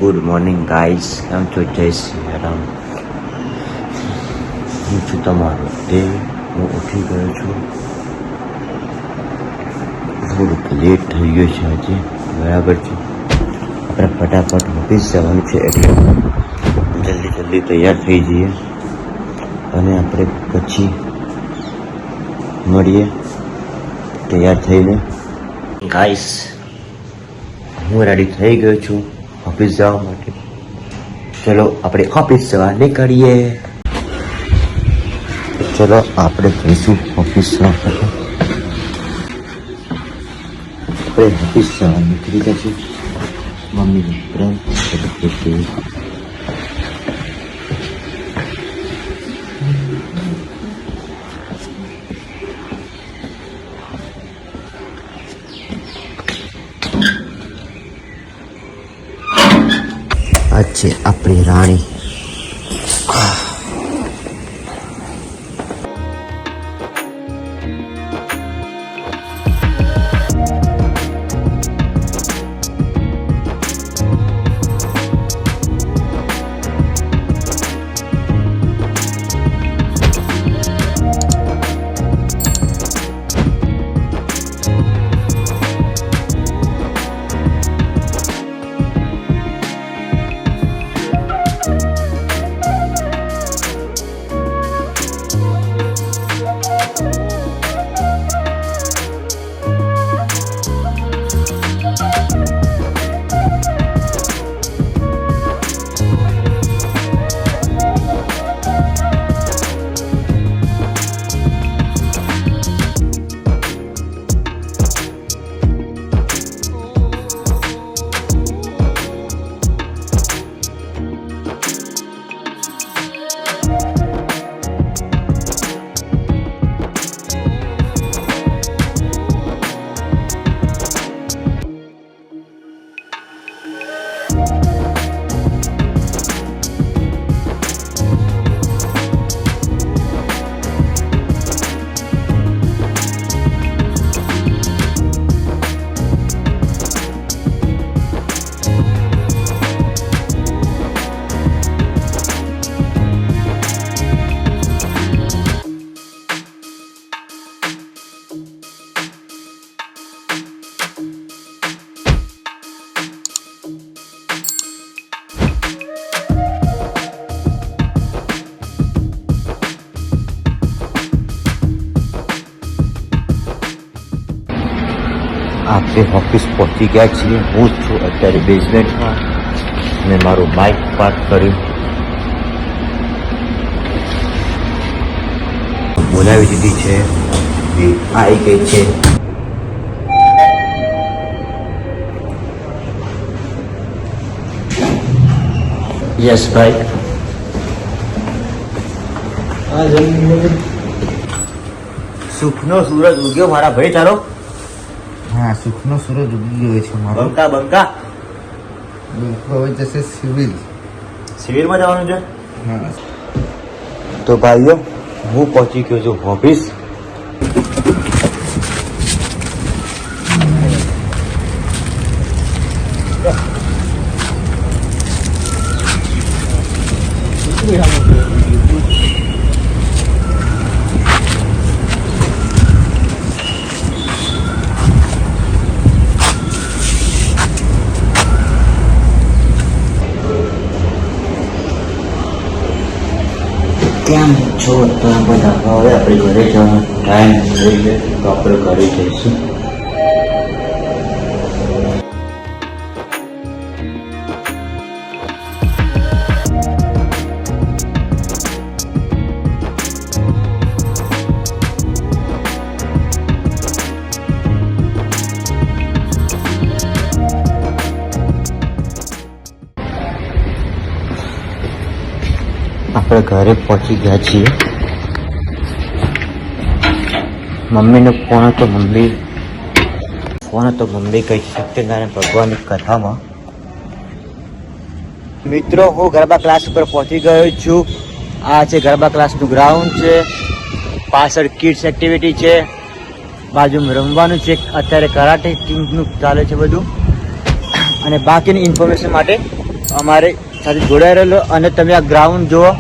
Good morning guys, કેમ છો? જય શ્રી રામ. હું છું તમારો તે હું ઉઠી ગયો છું. થોડુંક લેટ થઈ ગયું છે આજે, બરાબર છે. આપણે ફટાફટ ઓફિસ જવાનું છે એટલે જલ્દી તૈયાર થઈ જઈએ અને આપણે પછી મળીએ તૈયાર થઈને. ગાઈસ, હું રેડી થઈ ગયો છું ઓફિસ જવા માટે. ચલો આપણે ઓફિસ જવા નીકળીએ. ચલો આપણે જઈશું ઓફિસ જવા માટે. આપણે ઓફિસ જવા નીકળી જશું. મમ્મીનો પ્રેમ આ છે આપણી રાણી. આપણે ઓફિસ પહોંચી ગયા છીએ. હું છું અત્યારે બેઝમેન્ટમાં અને મારું બાઇક પાર્ક કર્યું. બોલાવી દીધી છે, એ આવી ગઈ છે. યસ ભાઈ. સુખનો સૂરજ ઉગ્યો મારા ભાઈ તારો. હા, સુખનો સૂરજ ઉગી ગયો છે મારો. બંકા હવે જશે શિબિરમાં જવાનું છે. હા, તો ભાઈઓ, હું પહોંચી ગયો છું ઓફિસ. કેમ છો તમે બધા? હવે આપણે ઘરે જવાનો ટાઈમ થઈ ગયો તો આપણે ઘરે જઈશું. આપણે ઘરે પહોંચી ગયા છીએ. મમ્મીનો ફોન હતો. મમ્મી કહી સત્યનારાયણ ભગવાનની કથામાં. મિત્રો, હું ગરબા ક્લાસ ઉપર પહોંચી ગયો છું. આ છે ગરબા ક્લાસનું ગ્રાઉન્ડ છે. પાછળ કિડ્સ એક્ટિવિટી છે. બાજુમાં રમવાનું છે. અત્યારે કરાટે ટીમનું ચાલે છે બધું. અને બાકીની ઇન્ફોર્મેશન માટે અમારી સાથે જોડાઈ રહેલો અને તમે આ ગ્રાઉન્ડ જુઓ,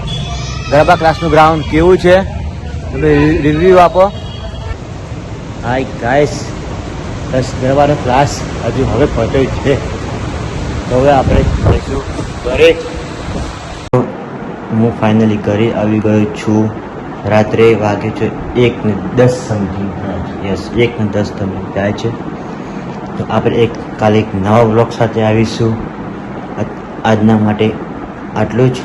ગરબા ક્લાસનું ગ્રાઉન્ડ કેવું છે, તમે રિવ્યૂ આપો. હાય ગાઈસ, બસ ગરબાનો ક્લાસ હજુ હવે પત્યો છે, તો હવે આપણે જઈશું ઘરે. હું ફાઇનલી ઘરે આવી ગયો છું. રાત્રે વાગે છે 1:10 સમથિંગ. યસ, 1:10 તમને થાય છે. તો આપણે કાલે એક નવા વ્લોગ સાથે આવીશું. આજના માટે આટલું જ.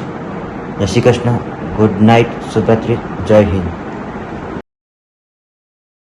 જય શ્રી કૃષ્ણ, ગુડ નાઇટ, શુભરાત્રી, જય હિન્દ.